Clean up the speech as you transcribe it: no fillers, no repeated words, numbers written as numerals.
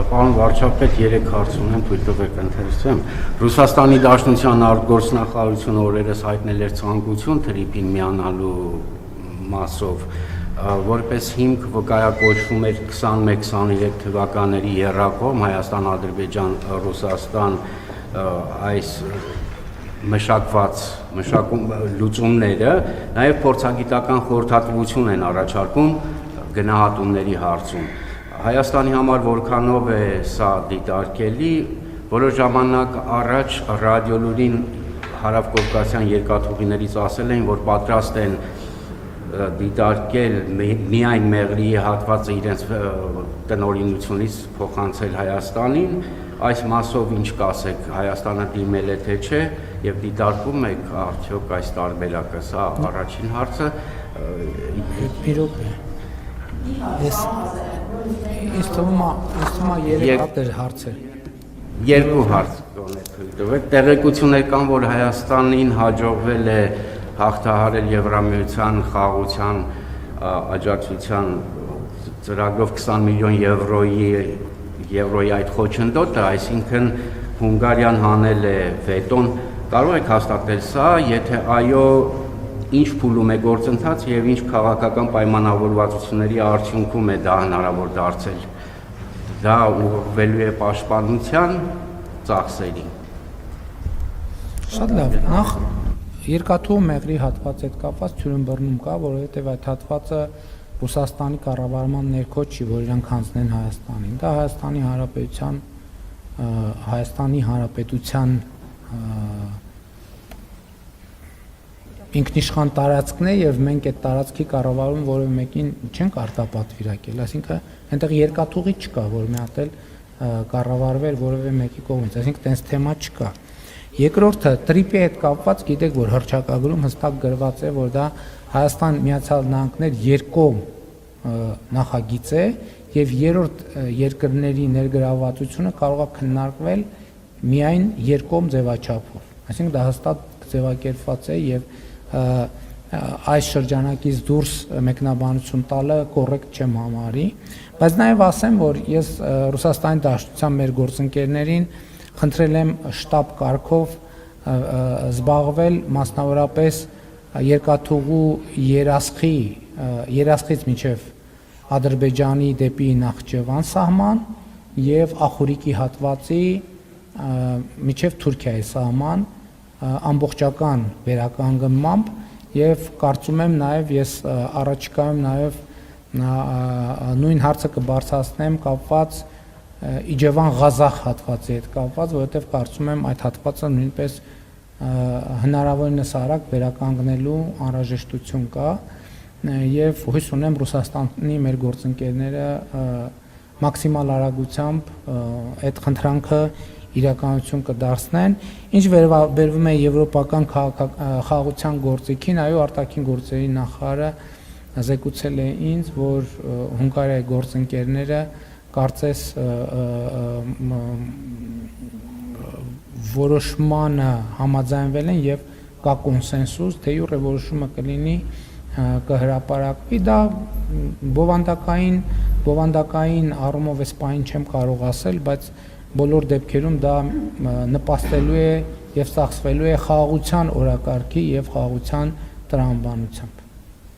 Պարոն վարչապետ, 3 հարց ունեմ, թույլ տվեք ընթերցեմ։ Ռուսաստանի Դաշնության արտգործնախարարությունը օրերս հայտնել էր ցանկություն թրիփին միանալու մասով, որպես հիմք վկայակոչվում էր 21-23 թվականների եռակողմ Հայաստան, Ադրբեջան, Ռուսաստան այս մշակված լուծումները, նաև փորձագիտական խորհրդատվություն են առաջարկում գնահատումների հարցում։ Հայաստանի համար որքանով է սա դիտարկելի, որոշ ժամանակ առաջ ռադիոլուրին հարավկովկասյան երկաթուղիներից ասել էին, որ պատրաստ են դիտարկել միայն Մեղրիի հատվածը իրենց տնօրինությունից փոխանցել Հայաստանին, այս մասով ինչ կասեք, Հայաստանը դիմել է թե չէ եւ դիտարկում եք արդյոք այս տարբերակը, սա առաջին հարցը։ Իրոք Ես թվում է 3 հատ հարցեր։ 2 հարց կոնե թույլ տվեք։ Տեղեկություններ կան, որ Հայաստանին հաջողվել է հաղթահարել Եվրամիության խաղաղության աջակցության ծրագրով 20 միլիոն եվրոյի այդ խոչընդոտը, այսինքն Հունգարիան հանել է վետոն, կարող եք հաստատել սա, եթե այո, ինչ փուլում է գործընթաց եւ ինչ քաղաքական պայմանավորվածությունների արդյունքում է դա հնարավոր դարձել։ Դա ուղղվելու է պաշտպանության ծախսերին։ Շատ լավ, նախ երկաթուղու Մեղրի հատվածի հետ կապված թյուրըմբռնում կա, որովհետեւ այդ հատվածը Ռուսաստանի կառավարման ներքո չի, որ իրանք հանձնեն Հայաստանին։ Դա Հայաստանի Հանրապետության ինքնիշխան տարածքն է եւ մենք այդ տարածքի կառավարում որևէ մեկին չենք արտապատվիրակել, այսինքն այնտեղ երկաթուղի չկա, որ մի հատ էլ կառավարվեր որևէ մեկի կողմից, այսինքն տենց թեմա չկա։ Երկրորդը տրիպի հետ կապված գիտեք, որ հռչակագրում հստակ գրված է, որ դա Հայաստան Միացյալ Նահանգներ երկկողմ նախագիծ է եւ երրորդ երկրների ներգրավվածությունը կարող է քննարկվել միայն երկկողմ ձևաչափով, այսինքն դա հստակ ձևակերպված է եւ այս շրջանակից դուրս մեկնաբանություն տալը կոռեկտ չեմ համարի, բայց նաև ասեմ, որ ես Ռուսաստանի Դաշնության մեր գործընկերներին խնդրել եմ շտաբ կարգով զբաղվել մասնավորապես երկաթուղու երասխից մինչև Ադրբեջանի դեպի Նախճեվան սահման եւ Ախուրիկի հատվածի մինչև Թուրքիայի սահման ամբողջական վերականգնմամբ եւ կարծում եմ նաեւ ես առաջիկայում նաեւ նույն հարցը կբարձրացնեմ կապված Իջևան-Ղազախ հատվածի հետ կապված, որովհետեւ կարծում եմ այդ հատվածը նույնպես հնարավորինս արագ վերականգնելու անհրաժեշտություն կա եւ հույս ունեմ Ռուսաստանի մեր գործընկերները մաքսիմալ արագությամբ այդ խնդրանքը իրականություն կդարձնեն, ինչ վերաբերվում է եվրոպական խաղաղության գործիքին, այո, արտաքին գործերի նախարարը զեկուցել է ինձ, որ Հունգարիայի գործընկերները կարծես որոշմանը համաձայնվել են եւ կա կոնսենսուս, թե յուրե որոշումը կլինի կհրապարակվի, դա բովանդակային առումով էս պահին չեմ կարող ասել, բայց բոլոր դեպքերում դա նպաստելու է եւ ծախսվելու է խաղաղության օրակարգի եւ խաղաղության տրամաբանության։